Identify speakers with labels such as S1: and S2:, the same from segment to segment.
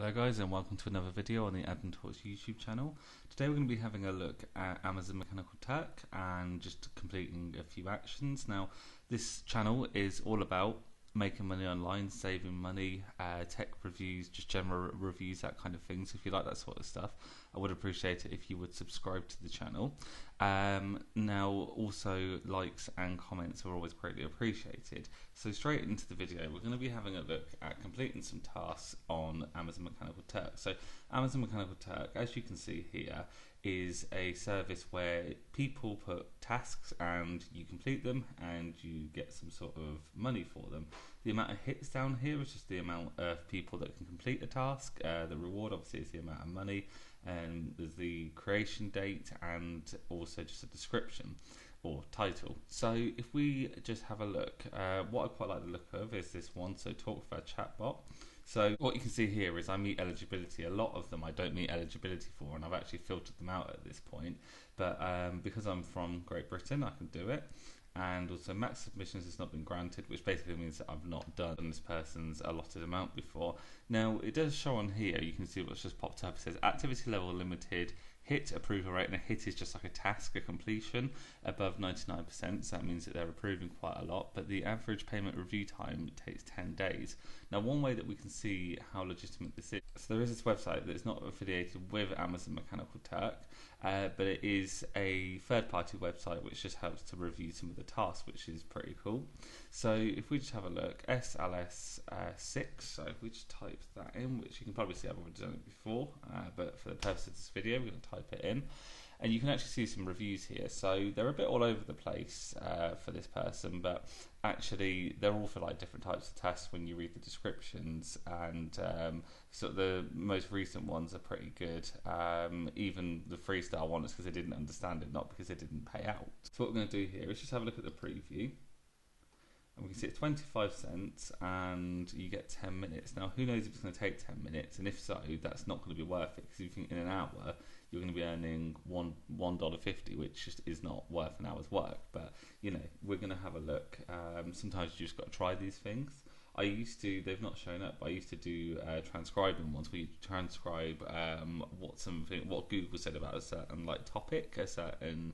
S1: Hello guys, and welcome to another video on the MTurk YouTube channel. Today we're going to be having a look at Amazon Mechanical Turk and just completing a few actions. Now this channel is all about making money online, saving money, tech reviews, just general reviews, that kind of thing. So if you like that sort of stuff, I would appreciate it if you would subscribe to the channel. Now also likes and comments are always greatly appreciated. So straight into the video, we're going to be having a look at completing some tasks on Amazon Mechanical Turk. So Amazon Mechanical Turk, as you can see here, is a service where people put tasks and you complete them and you get some sort of money for them. The amount of hits down here is just the amount of people that can complete a task. The reward obviously is the amount of money, and there's the creation date and also just a description or title. So if we just have a look, what I quite like the look of is this one, so talk for a chatbot. So what you can see here is I meet eligibility. A lot of them I don't meet eligibility for, and I've actually filtered them out at this point. But because I'm from Great Britain, I can do it. And also max submissions has not been granted, which basically means that I've not done this person's allotted amount before. Now it does show on here, you can see what's just popped up. It says activity level limited, hit approval rate, and a hit is just like a task, a completion above 99%, so that means that they're approving quite a lot, but the average payment review time takes 10 days. Now one way that we can see how legitimate this is, so there is this website that is not affiliated with Amazon Mechanical Turk, but it is a third-party website which just helps to review some of the tasks, which is pretty cool. So if we just have a look, SLS6, so if we just type that in, which you can probably see I've already done it before, but for the purpose of this video we're going to type it in, and you can actually see some reviews here. So they're a bit all over the place for this person, but actually they're all for like different types of tasks when you read the descriptions, and so the most recent ones are pretty good. Even the 3-star one is because they didn't understand it, not because they didn't pay out. So what we're going to do here is just have a look at the preview. And we can see it's 25 cents and you get 10 minutes. Now, who knows if it's going to take 10 minutes? And if so, that's not going to be worth it, because if you think in an hour, you're going to be earning $1.50, which just is not worth an hour's work. But, you know, we're going to have a look. Sometimes you just got to try these things. I used to, they've not shown up, but I used to do transcribing ones where you transcribe what Google said about a certain like topic, a certain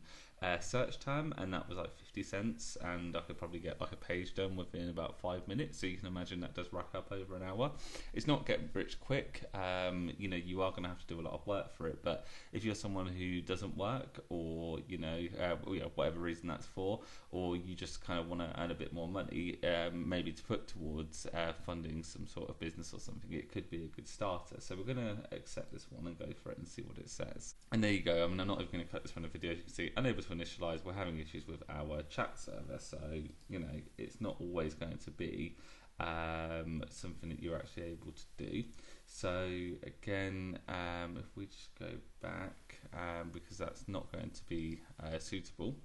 S1: search term, and that was like 50 cents, and I could probably get like a page done within about 5 minutes. So you can imagine that does rack up over an hour. It's not get rich quick. You know, you are going to have to do a lot of work for it, but if you're someone who doesn't work, or you know, whatever reason that's for, or you just kind of want to earn a bit more money, maybe to put towards funding some sort of business or something, it could be a good starter. So we're going to accept this one and go for it and see what it says. And there you go. I mean, I'm not even going to cut this from the video. As you can see, unable to initialize, we're having issues with our chat server, so you know, it's not always going to be something that you're actually able to do. So again, if we just go back, because that's not going to be suitable,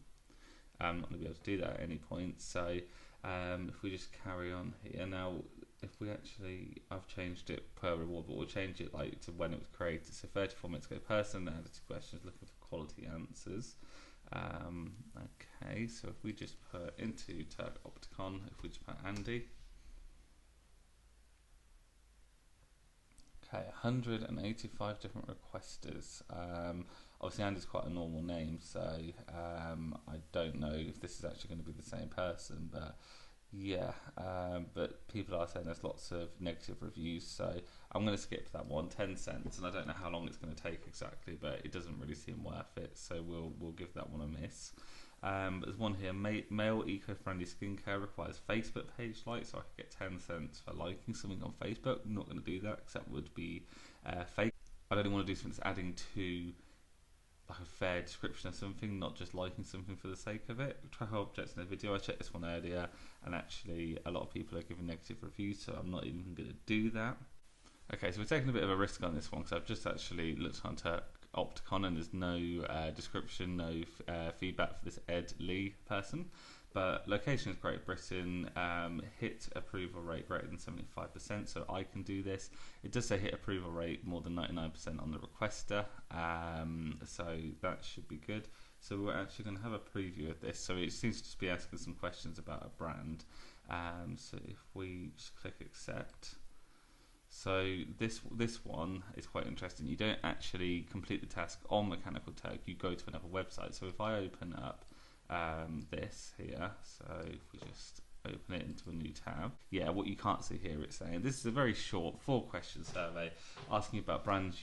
S1: I'm not going to be able to do that at any point. So if we just carry on here now, if we actually, I've changed it per reward, but we'll change it like to when it was created. So 34 minutes ago, person added 2 questions looking for quality answers. Okay, so if we just put into Turk Opticon, if we just put Andy, okay, 185 different requesters. Obviously Andy's quite a normal name, so I don't know if this is actually going to be the same person, but yeah, but people are saying there's lots of negative reviews, so I'm going to skip that one. 10 cents, and I don't know how long it's going to take exactly, but it doesn't really seem worth it, so we'll give that one a miss. There's one here, male eco-friendly skincare requires Facebook page like, so I could get 10 cents for liking something on Facebook. I'm not going to do that, because that would be fake. I don't want to do something that's adding to like a fair description of something, not just liking something for the sake of it. Track objects in the video, I checked this one earlier, and actually a lot of people are giving negative reviews, so I'm not even going to do that. Okay, so we're taking a bit of a risk on this one, because I've just actually looked on Turk Opticon and there's no description, no feedback for this Ed Lee person. But location is Great Britain, hit approval rate greater than 75%, so I can do this. It does say hit approval rate more than 99% on the requester, so that should be good. So we're actually going to have a preview of this. So it seems to just be asking some questions about a brand. So if we just click accept, So this one is quite interesting. You don't actually complete the task on Mechanical Turk. You go to another website. So if I open up this here, so if we just open it into a new tab, yeah, what you can't see here, it's saying this is a very short 4-question survey asking about brands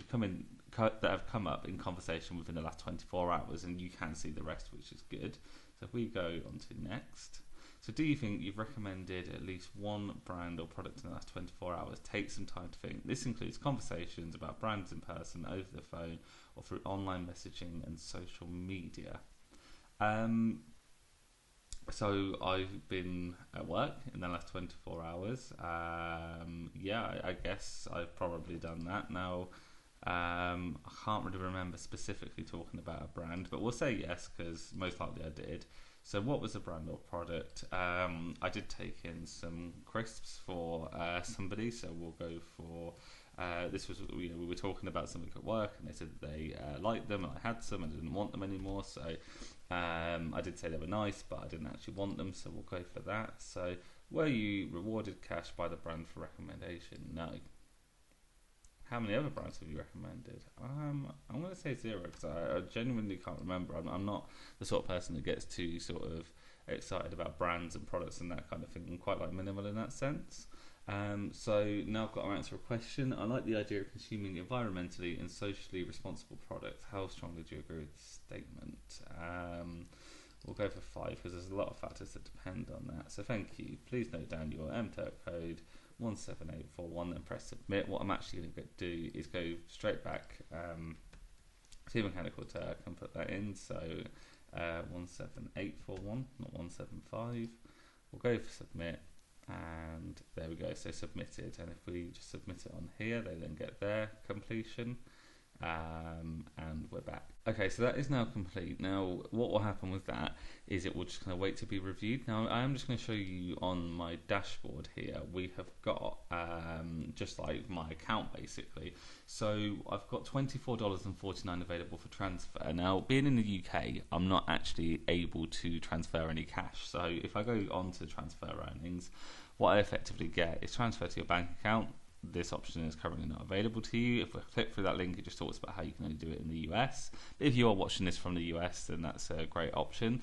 S1: that have come up in conversation within the last 24 hours, and you can see the rest, which is good. So if we go on to next. So do you think you've recommended at least one brand or product in the last 24 hours? Take some time to think. This includes conversations about brands in person, over the phone, or through online messaging and social media. So I've been at work in the last 24 hours. Yeah, I guess I've probably done that. Now, I can't really remember specifically talking about a brand, but we'll say yes because most likely I did. So what was the brand or product? I did take in some crisps for somebody, so we'll go for this was, we were talking about something at work, and they said they liked them, and I had some, and I didn't want them anymore. So I did say they were nice, but I didn't actually want them, so we'll go for that. So were you rewarded cash by the brand for recommendation? No. How many other brands have you recommended? I'm going to say 0 because I genuinely can't remember. I'm not the sort of person that gets too sort of excited about brands and products and that kind of thing. I'm quite like minimal in that sense. So now I've got to answer a question. I like the idea of consuming environmentally and socially responsible products. How strongly do you agree with this statement? We'll go for 5 because there's a lot of factors that depend on that. So thank you. Please note down your MTurk code 17841, then press submit. What I'm actually going to do is go straight back to Mechanical Turk and put that in. So 17841, not 175. We'll go for submit, and there we go. So submitted, and if we just submit it on here, they then get their completion. And we're back. Okay, so that is now complete. Now, what will happen with that is it will just kind of wait to be reviewed. Now, I am just going to show you on my dashboard here. We have got just like my account basically. So I've got $24.49 available for transfer. Now, being in the UK, I'm not actually able to transfer any cash. So if I go on to transfer earnings, what I effectively get is transfer to your bank account. This option is currently not available to you. If we click through that link, it just talks about how you can only do it in the US. But if you are watching this from the US, then that's a great option.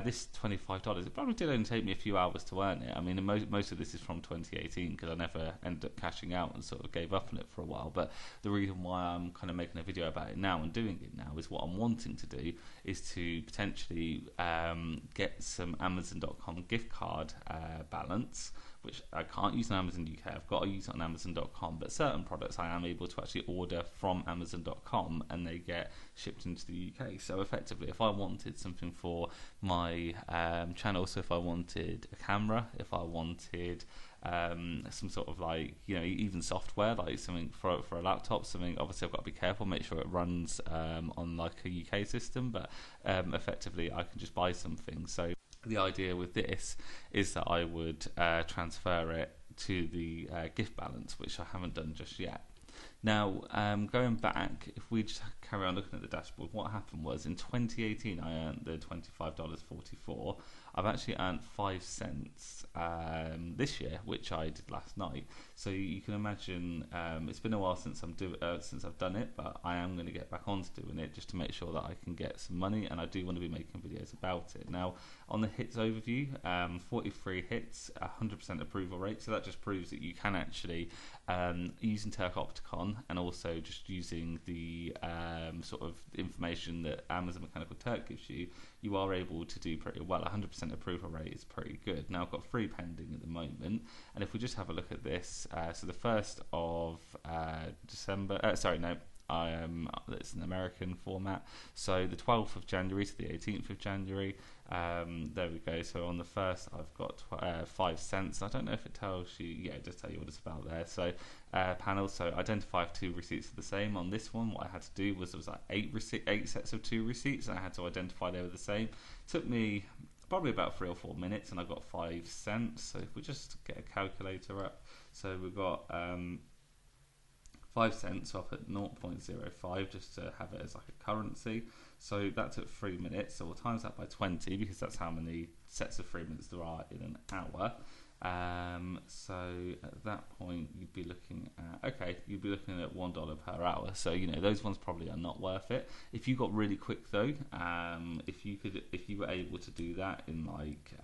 S1: This $25, it probably did only take me a few hours to earn it. I mean, most of this is from 2018 because I never ended up cashing out and sort of gave up on it for a while. But the reason why I'm kind of making a video about it now and doing it now is what I'm wanting to do is to potentially get some Amazon.com gift card balance, which I can't use on Amazon UK. I've got to use it on Amazon.com, but certain products I am able to actually order from Amazon.com and they get shipped into the UK. So effectively, if I wanted something for my channel, so if I wanted a camera, if I wanted some sort of like, even software, like something for a laptop, something, obviously I've got to be careful, make sure it runs on like a UK system, but effectively I can just buy something. So the idea with this is that I would transfer it to the gift balance, which I haven't done just yet. Now, going back, if we just carry on looking at the dashboard, what happened was in 2018 I earned the $25.44. I've actually earned 5 cents this year, which I did last night. So you can imagine it's been a while since I've done it, but I am going to get back onto doing it just to make sure that I can get some money, and I do want to be making videos about it. Now, on the hits overview, 43 hits, 100% approval rate. So that just proves that you can actually using Turk Opticon and also just using the sort of information that Amazon Mechanical Turk gives you, you are able to do pretty well. 100% approval rate is pretty good. Now I've got 3 pending at the moment, and if we just have a look at this, so the 1st of December, it's an American format, so the 12th of January to the 18th of January, there we go. So on the 1st I've got 5 cents. I don't know if it tells you, yeah, it does tell you what it's about there. So panel, so identify if 2 receipts are the same. On this one, what I had to do was there was like 8 sets of 2 receipts, and I had to identify they were the same. It took me probably about 3 or 4 minutes, and I got 5 cents. So if we just get a calculator up, so we've got 5 cents, so I'll put 0.05 just to have it as like a currency. So that took 3 minutes, so we'll times that by 20 because that's how many sets of 3 minutes there are in an hour. So at that point, you'd be looking at $1 per hour. So those ones probably are not worth it. If you got really quick though, if you were able to do that in like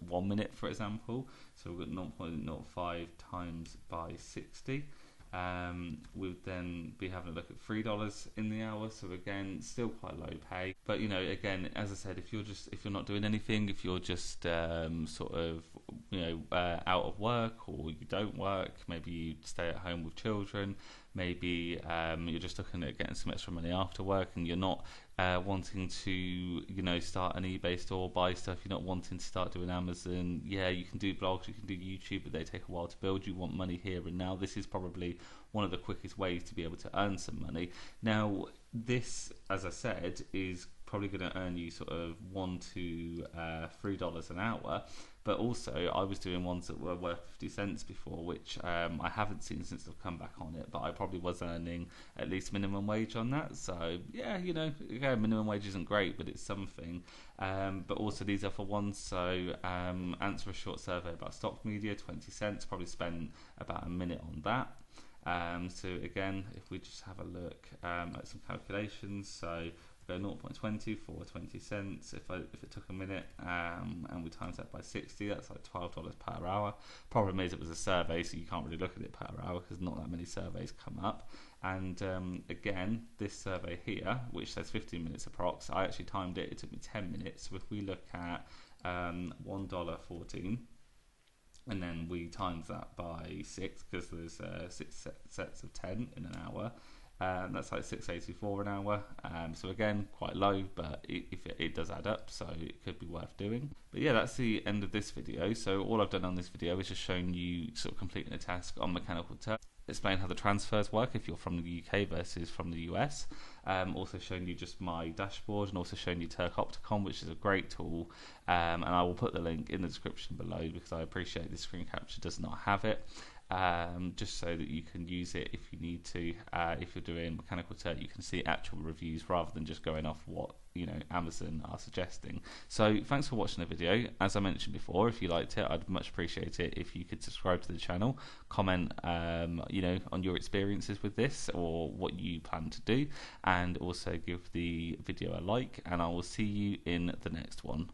S1: 1 minute, for example, so we've got 0.05 times by 60. We'd then be having a look at $3 in the hour. So again, still quite low pay. But again, as I said, if you're not doing anything, if you're just out of work, or you don't work, maybe you stay at home with children, maybe you're just looking at getting some extra money after work, and you're not wanting to start an eBay store, buy stuff, you're not wanting to start doing Amazon. Yeah, you can do blogs, you can do YouTube, but they take a while to build. You want money here and now. This is probably one of the quickest ways to be able to earn some money. Now this, as I said, is probably going to earn you sort of $1 to $3 an hour. But also, I was doing ones that were worth 50 cents before, which I haven't seen since I've come back on it. But I probably was earning at least minimum wage on that. So yeah, minimum wage isn't great, but it's something. But also, these are for ones. So answer a short survey about stock media, 20 cents. Probably spend about a minute on that. So again, if we just have a look at some calculations, so go 0.20 for 20 cents. If it took a minute and we times that by 60, that's like $12 per hour. Problem is, it was a survey, so you can't really look at it per hour because not that many surveys come up. And again, this survey here, which says 15 minutes approx, I actually timed it. It took me 10 minutes. So if we look at $1.14. And then we times that by 6, because there's 6 sets of 10 in an hour. That's like $6.84 an hour. So again, quite low, but it does add up, so it could be worth doing. But yeah, that's the end of this video. So all I've done on this video is just shown you sort of completing a task on Mechanical Turk. Explain how the transfers work if you're from the UK versus from the US. Also showing you just my dashboard, and also showing you Turk, which is a great tool. And I will put the link in the description below, because I appreciate the screen capture does not have it. Just so that you can use it if you need to. If you're doing Mechanical Turk, you can see actual reviews rather than just going off what Amazon are suggesting. So thanks for watching the video. As I mentioned before, if you liked it, I'd much appreciate it if you could subscribe to the channel, comment on your experiences with this or what you plan to do, and also give the video a like, and I will see you in the next one.